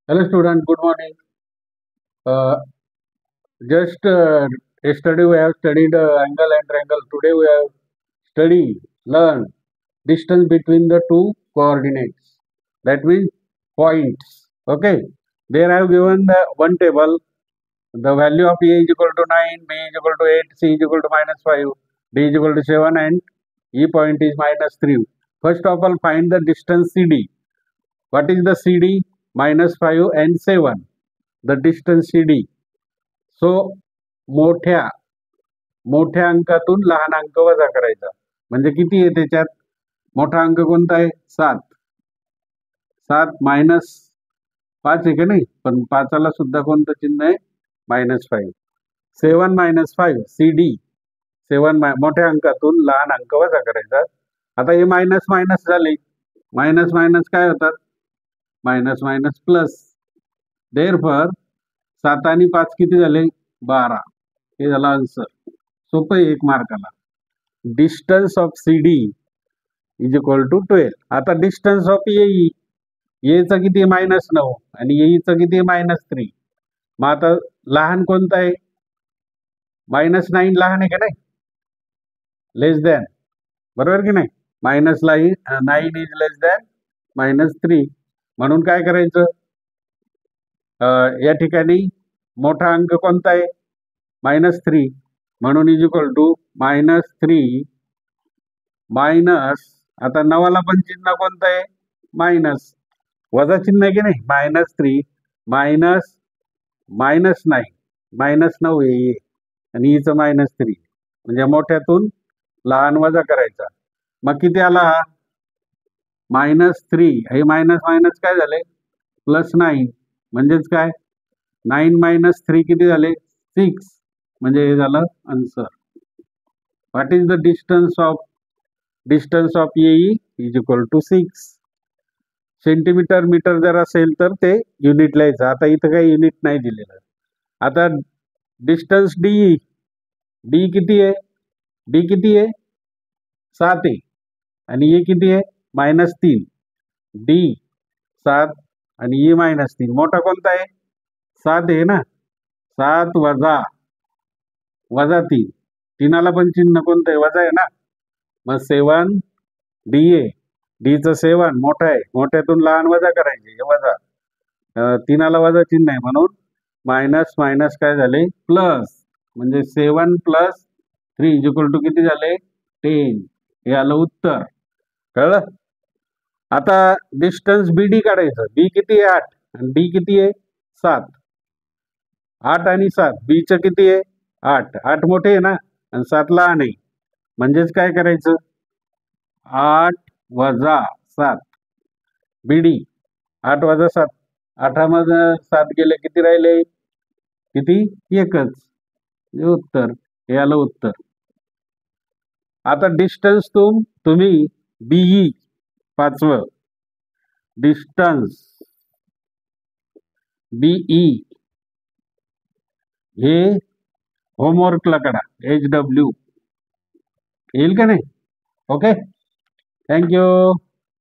Hello student, good morning. Uh, just yesterday we have studied angle and triangle. Today we have learn distance between the two coordinates. That means points. Okay. There I have given the one table. The value of A is equal to 9, B is equal to 8, C is equal to -5, D is equal to 7 and E point is -3. First of all find the distance CD. What is the CD? -5 and 7. The distance CD. So मोठ्या मोठ्या अंकातून लहान अंक वजा करायचा म्हणजे किती आहे त्याच्यात मोठा अंक कोणता आहे 7 -5 आहे का नाही पण 5ला सुद्धा कोणतं चिन्ह आहे -5 7 -5 CD 7 मोठ्या अंकातून लहान अंक वजा करायचा आता हे मायनस मायनस झाले मायनस मायनस काय होतात मायनस मायनस प्लस देअरफॉर 7 आणि 5 किती झाले 12 हे झाला आन्सर सोपं एक मार्काला distance of CD is equal to 12 आता डिस्टन्स ऑफ AE चा किती -9 आणि AE चा किती -3 मग आता लहान कोणता आहे -9 लहान आहे का नाही लेस दॅन बरोबर की नाही -9 इज लेस दॅन -3 म्हणून काय करायचं या ठिकाणी मोठा अंक कोणता आहे -3 म्हणून इज इक्वल टू -3 मायनस आता 9ला पण चिन्ह कोणतं आहे मायनस वजा चिन्ह आहे की नाही -3 मायनस -9 -9 आहे आणि हिचं -3 म्हणजे मोठ्यातून लहान वजा करायचा मग किती आला हा -3 हे मायनस मायनस काय झाले +9 म्हणजेच काय 9 - 3 किती झाले 6 म्हणजे हे झालं answer what is the distance of AE is equal to 6 centimetre metre जर असेल तर ते युनिट लिहायचं आता इथं काही युनिट नाही दिलेलं आता डिस्टन्स डी किती आहे 7 आहे आणि ए किती आहे -3 डी 7 आणि ए -3 मोठा कोणता आहे 7 आहे ना 7 वजा 3 3ला पण चिन्ह कोणतं आहे वजा आहे ना मग 7 डी आहे डीचं 7 मोठं आहे मोठ्यातून लहान वजा करायचे हे वजा 3ला वजा चिन्ह आहे म्हणून मायनस मायनस काय झाले प्लस म्हणजे 7 + 3 इज इक्वल टू किती झाले 10 हे आलं उत्तर कळलं आता डिस्टन्स BD काढायचं बी किती आहे 8 आणि डी किती आहे 7 8 आणि 7 बीचं किती आहे 8 मोठे आहे ना आणि 7 लहान आहे म्हणजेच काय करायचं 8 - 7 BD 8 - 7 8 मध्ये 7 गेले किती राहिले किती एकच हे उत्तर हे आलं उत्तर आता डिस्टन्स तुम्ही BE 5वं डिस्टन्स BE हे होमवर्कला करा HW येईल का नाही ओके थँक्यू